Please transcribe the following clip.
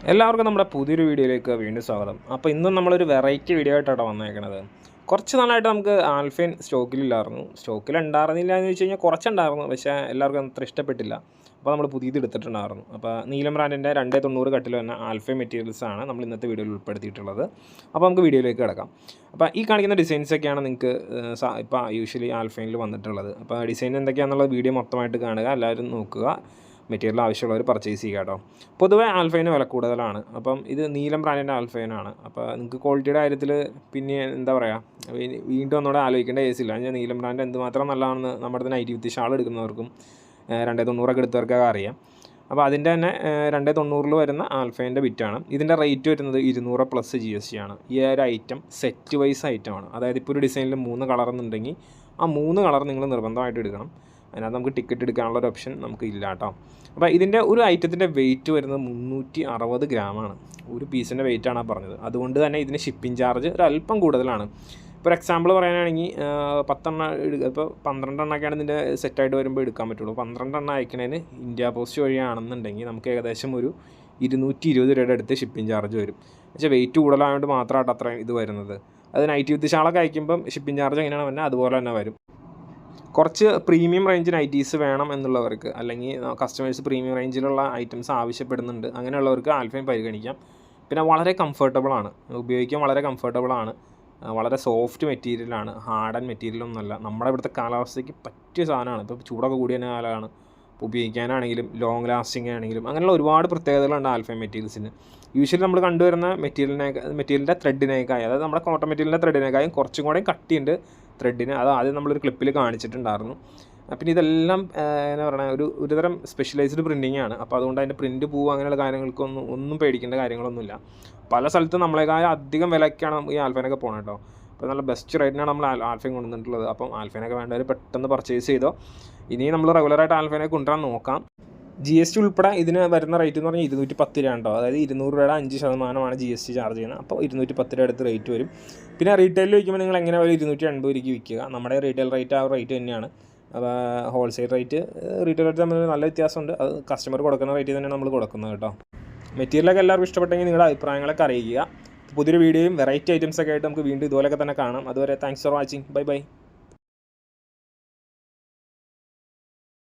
എല്ലാവർക്കും നമ്മുടെ പുതിയൊരു വീഡിയോയിലേക്ക് വീണ്ടും സ്വാഗതം. അപ്പോൾ ഇന്നും നമ്മളൊരു വെറൈറ്റി വീഡിയോ ആയിട്ടാണ് വന്നേക്കണത്. കുറച്ച് നാളായിട്ട് നമുക്ക് ആൽഫൈൻ സ്റ്റോക്കിലുണ്ടായിരുന്നു. സ്റ്റോക്കിലുണ്ടായിരുന്നില്ല എന്ന് വെച്ച് കഴിഞ്ഞാൽ കുറച്ചുണ്ടായിരുന്നു, പക്ഷേ എല്ലാവർക്കും അത്ര ഇഷ്ടപ്പെട്ടില്ല. അപ്പോൾ നമ്മൾ പുതിയത് എടുത്തിട്ടുണ്ടായിരുന്നു. അപ്പോൾ നീലം ബ്രാൻഡിൻ്റെ 290 കട്ടിൽ തന്നെ ആൽഫൈൻ മെറ്റീരിയൽസാണ് നമ്മൾ ഇന്നത്തെ വീഡിയോയിൽ ഉൾപ്പെടുത്തിയിട്ടുള്ളത്. അപ്പോൾ നമുക്ക് വീഡിയോയിലേക്ക് കിടക്കാം. അപ്പോൾ ഈ കാണിക്കുന്ന ഡിസൈൻസൊക്കെയാണ് നിങ്ങൾക്ക് ഇപ്പോൾ യൂഷ്വലി ആൽഫൈനിൽ വന്നിട്ടുള്ളത്. അപ്പോൾ ഡിസൈൻ എന്തൊക്കെയാണെന്നുള്ള വീഡിയോ മൊത്തമായിട്ട് കാണുക, എല്ലാവരും നോക്കുക. മെറ്റീരിയൽ ആവശ്യമുള്ളവർ പർച്ചേസ് ചെയ്യുക കേട്ടോ. പൊതുവേ ആൽഫൈന് വില കൂടുതലാണ്. അപ്പം ഇത് നീലം ബ്രാൻഡിൻ്റെ ആൽഫൈനാണ്. അപ്പോൾ നിങ്ങൾക്ക് ക്വാളിറ്റിയുടെ കാര്യത്തിൽ പിന്നെ എന്താ പറയുക, വീണ്ടും ഒന്നുകൂടെ ആലോചിക്കേണ്ട കേസില്ല. ഞാൻ നീലം ബ്രാൻഡ് എന്തുമാത്രം നല്ലതാണെന്ന് നമ്മുടെ നൈറ്റി വിത്ത് ഷാൾ എടുക്കുന്നവർക്കും 290 എടുത്തവർക്കൊക്കെ അറിയാം. അപ്പോൾ അതിൻ്റെ തന്നെ 290 വരുന്ന ആൽഫൈൻ്റെ ബിറ്റാണ്. ഇതിൻ്റെ റേറ്റ് വരുന്നത് 200+ GST ആണ്. ഈ ഒരു ഐറ്റം സെറ്റ് വൈസ് ഐറ്റമാണ്. അതായത് ഇപ്പോൾ ഒരു ഡിസൈനിൽ 3 കളർ എന്നുണ്ടെങ്കിൽ ആ 3 കളർ നിങ്ങൾ നിർബന്ധമായിട്ട് എടുക്കണം. അതിനകത്ത് നമുക്ക് ടിക്കറ്റ് എടുക്കാനുള്ള ഒരു ഓപ്ഷൻ നമുക്ക് ഇല്ല കേട്ടോ. അപ്പോൾ ഇതിൻ്റെ ഒരു ഐറ്റത്തിൻ്റെ വെയിറ്റ് വരുന്നത് 360 ഗ്രാമാണ്. ഒരു പീസിൻ്റെ വെയിറ്റാണ് പറഞ്ഞത്. അതുകൊണ്ട് തന്നെ ഇതിന് ഷിപ്പിംഗ് ചാർജ് ഒരു അല്പം കൂടുതലാണ്. ഇപ്പോൾ എക്സാമ്പിൾ പറയാനാണെങ്കിൽ 10 എണ്ണം ഇപ്പോൾ 12 എണ്ണമൊക്കെയാണ് ഇതിൻ്റെ സെറ്റായിട്ട് വരുമ്പോൾ എടുക്കാൻ പറ്റുള്ളൂ. 12 എണ്ണം അയക്കുന്നതിന് ഇന്ത്യ പോസ്റ്റ് വഴിയാണെന്നുണ്ടെങ്കിൽ നമുക്ക് ഏകദേശം ഒരു 220 രൂപയുടെ അടുത്ത് ഷിപ്പിംഗ് ചാർജ് വരും. പക്ഷേ വെയിറ്റ് കൂടുതലായതുകൊണ്ട് മാത്രമായിട്ട് അത്രയും ഇത് വരുന്നത്. അത് നൈറ്റി വിത്ത് ഷാളൊക്കെ അയക്കുമ്പം ഷിപ്പിംഗ് ചാർജ് എങ്ങനെയാണ് വരുന്നത് അതുപോലെ തന്നെ വരും. കുറച്ച് പ്രീമിയം റേഞ്ച് നൈറ്റീസ് വേണം എന്നുള്ളവർക്ക്, അല്ലെങ്കിൽ കസ്റ്റമേഴ്സ് പ്രീമിയം റേഞ്ചിലുള്ള ഐറ്റംസ് ആവശ്യപ്പെടുന്നുണ്ട്, അങ്ങനെയുള്ളവർക്ക് ആൽഫൈൻ പരിഗണിക്കാം. പിന്നെ വളരെ കംഫർട്ടബിളാണ്, ഉപയോഗിക്കാൻ വളരെ കംഫർട്ടബിളാണ്, വളരെ സോഫ്റ്റ് മെറ്റീരിയലാണ്, ഹാർഡ് ആൻഡ് മെറ്റീരിയലൊന്നുമല്ല. നമ്മുടെ ഇവിടുത്തെ കാലാവസ്ഥയ്ക്ക് പറ്റിയ സാധനമാണ്. ഇപ്പോൾ ചൂടൊക്കെ കൂടിയ കാലമാണ്. ഉപയോഗിക്കാനാണെങ്കിലും ലോങ് ലാസ്റ്റിംഗ് ആണെങ്കിലും അങ്ങനെയുള്ള ഒരുപാട് പ്രത്യേകതകളുണ്ട് ആൽഫൈൻ മെറ്റീരിയൽസിന്. യൂഷ്വലി നമ്മൾ കണ്ടുവരുന്ന മെറ്റീരിയലിൻ്റെ ത്രെഡിനേക്കായി, അതായത് നമ്മുടെ കോട്ടൺ മെറ്റീരിയലിൻ്റെ ത്രെഡിനേക്കായും കുറച്ചും കൂടെ കട്ടിയുണ്ട് ത്രെഡിന്. അത് ആദ്യം നമ്മളൊരു ക്ലിപ്പിൽ കാണിച്ചിട്ടുണ്ടായിരുന്നു. പിന്നെ ഇതെല്ലാം എന്താ പറയുക, ഒരുതരം സ്പെഷ്യലൈസ്ഡ് പ്രിൻറ്റിംഗ് ആണ്. അപ്പോൾ അതുകൊണ്ട് അതിൻ്റെ പ്രിൻറ്റ് പോവുക അങ്ങനെയുള്ള കാര്യങ്ങൾക്കൊന്നും പേടിക്കേണ്ട കാര്യങ്ങളൊന്നുമില്ല. പല സ്ഥലത്തും നമ്മളെക്കാൾ അധികം വിലയ്ക്കാണ് ഈ ആൽഫൈനൊക്കെ പോകണം കേട്ടോ. അപ്പോൾ നല്ല ബെസ്റ്റ് റേറ്റിനാണ് നമ്മൾ ആൽഫൈൻ കൊണ്ടുവന്നിട്ടുള്ളത്. അപ്പം ആൽഫൈനൊക്കെ വേണ്ടവർ പെട്ടെന്ന് പർച്ചേസ് ചെയ്തോ. ഇനി നമ്മൾ റെഗുലറായിട്ട് ആൽഫൈനൊക്കെ കൊണ്ടുവരാൻ നോക്കാം. GST ഉൾപ്പെടെ ഇതിന് വരുന്ന റേറ്റ് എന്ന് പറഞ്ഞാൽ 210 രൂപ ഉണ്ടോ. അതായത് 200 രൂപയുടെ 5% GST ചാർജ് ചെയ്യുന്നത്. അപ്പോൾ 210 രൂപ അടുത്ത് റേറ്റ് വരും. പിന്നെ റീറ്റെയിലിൽ വയ്ക്കുമ്പോൾ നിങ്ങൾ എങ്ങനെ ഒരു 280 രൂപയ്ക്ക് വിൽക്കുക. നമ്മുടെ റീറ്റെയിൽ റേറ്റ് ആ റേറ്റ് തന്നെയാണ്. അപ്പോൾ ഹോൾസെയിൽ റേറ്റ് റീറ്റെയിൽ റേറ്റ് തമ്മിൽ നല്ല വ്യത്യാസമുണ്ട്. അത് കസ്റ്റമർ കൊടുക്കുന്ന റേറ്റ് തന്നെയാണ് നമ്മൾ കൊടുക്കുന്നത് കേട്ടോ. മെറ്റീരിയലൊക്കെ എല്ലാവർക്കും ഇഷ്ടപ്പെട്ടെങ്കിൽ നിങ്ങളുടെ അഭിപ്രായങ്ങളൊക്കെ അറിയിക്കുക. പുതിയൊരു വീഡിയോയും വെറൈറ്റി ഐറ്റംസൊക്കെ ആയിട്ട് നമുക്ക് വീണ്ടും ഇതുപോലെയൊക്കെ തന്നെ കാണാം. അതുവരെ thanks for watching. Bye bye.